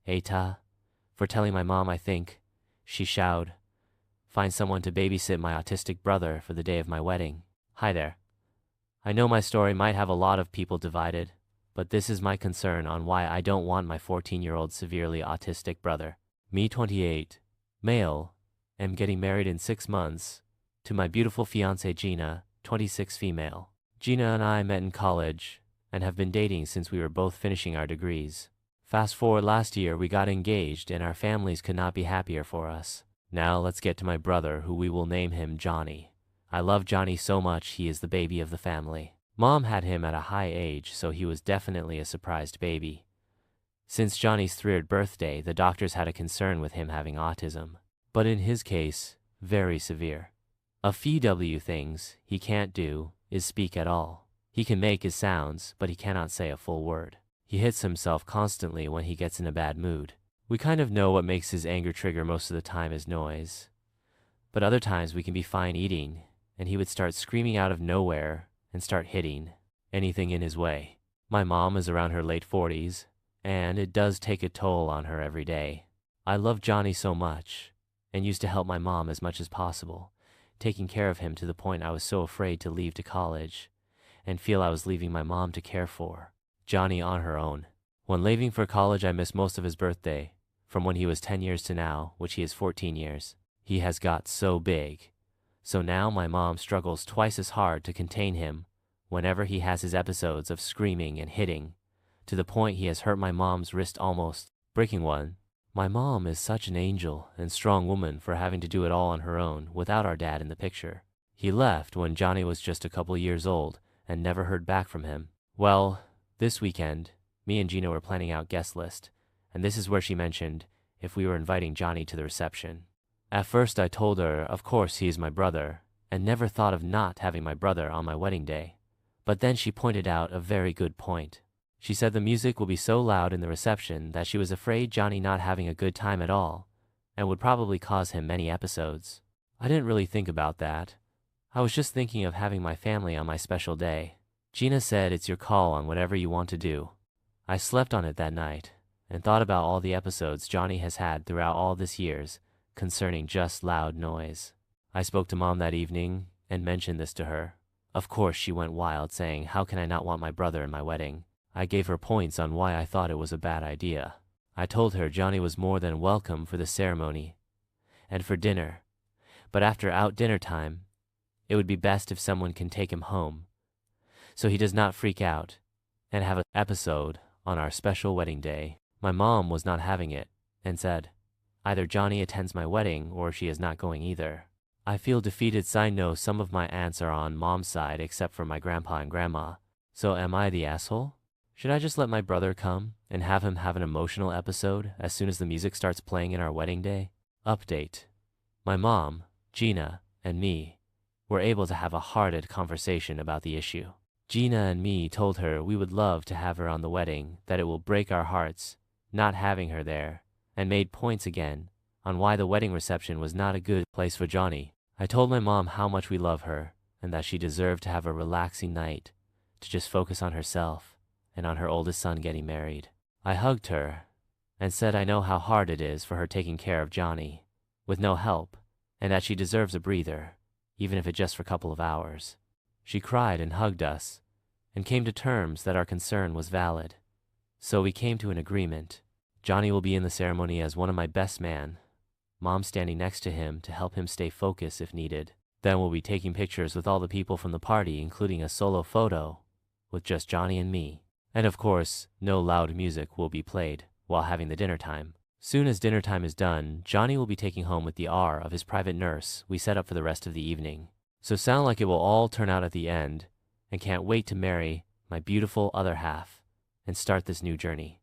AITA, for telling my mom I think she should find someone to babysit my autistic brother for the day of my wedding. Hi there. I know my story might have a lot of people divided, but this is my concern on why I don't want my 14-year-old severely autistic brother. Me, 28, male, am getting married in 6 months to my beautiful fiancée Gina, 26, female. Gina and I met in college and have been dating since we were both finishing our degrees. Fast forward last year, we got engaged and our families could not be happier for us. Now let's get to my brother, who we will name him Johnny. I love Johnny so much, he is the baby of the family. Mom had him at a high age, so he was definitely a surprised baby. Since Johnny's 3rd birthday, the doctors had a concern with him having autism, but in his case, very severe. A few things he can't do is speak at all. He can make his sounds, but he cannot say a full word. He hits himself constantly when he gets in a bad mood. We kind of know what makes his anger trigger most of the time is noise, but other times we can be fine eating, and he would start screaming out of nowhere and start hitting anything in his way. My mom is around her late 40s, and it does take a toll on her every day. I love Johnny so much, and used to help my mom as much as possible, taking care of him to the point I was so afraid to leave to college, and feel I was leaving my mom to care for Johnny on her own. When leaving for college, I missed most of his birthday, from when he was 10 years to now, which he is 14 years. He has got so big. So now my mom struggles twice as hard to contain him whenever he has his episodes of screaming and hitting, to the point he has hurt my mom's wrist, almost breaking one. My mom is such an angel and strong woman for having to do it all on her own without our dad in the picture. He left when Johnny was just a couple years old and never heard back from him. Well, this weekend, me and Gina were planning out guest list, and this is where she mentioned if we were inviting Johnny to the reception. At first I told her, of course he is my brother, and never thought of not having my brother on my wedding day. But then she pointed out a very good point. She said the music will be so loud in the reception that she was afraid Johnny not having a good time at all, and would probably cause him many episodes. I didn't really think about that. I was just thinking of having my family on my special day. Gina said it's your call on whatever you want to do. I slept on it that night, and thought about all the episodes Johnny has had throughout all these years concerning just loud noise. I spoke to Mom that evening and mentioned this to her. Of course she went wild, saying how can I not want my brother in my wedding. I gave her points on why I thought it was a bad idea. I told her Johnny was more than welcome for the ceremony and for dinner, but after out dinner time, it would be best if someone can take him home, so he does not freak out and have an episode on our special wedding day. My mom was not having it and said, either Johnny attends my wedding or she is not going either. I feel defeated. I know some of my aunts are on Mom's side except for my grandpa and grandma, so am I the asshole? Should I just let my brother come and have him have an emotional episode as soon as the music starts playing in our wedding day? Update. My mom, Gina, and me were able to have a hearted conversation about the issue. Gina and me told her we would love to have her on the wedding, that it will break our hearts not having her there, and made points again on why the wedding reception was not a good place for Johnny. I told my mom how much we love her and that she deserved to have a relaxing night to just focus on herself and on her oldest son getting married. I hugged her and said I know how hard it is for her taking care of Johnny with no help, and that she deserves a breather, even if it's just for a couple of hours. She cried and hugged us and came to terms that our concern was valid. So we came to an agreement. Johnny will be in the ceremony as one of my best man, Mom standing next to him to help him stay focused if needed. Then we'll be taking pictures with all the people from the party, including a solo photo with just Johnny and me. And of course, no loud music will be played while having the dinner time. Soon as dinner time is done, Johnny will be taking home with the R of his private nurse we set up for the rest of the evening. So sound like it will all turn out at the end, and can't wait to marry my beautiful other half and start this new journey.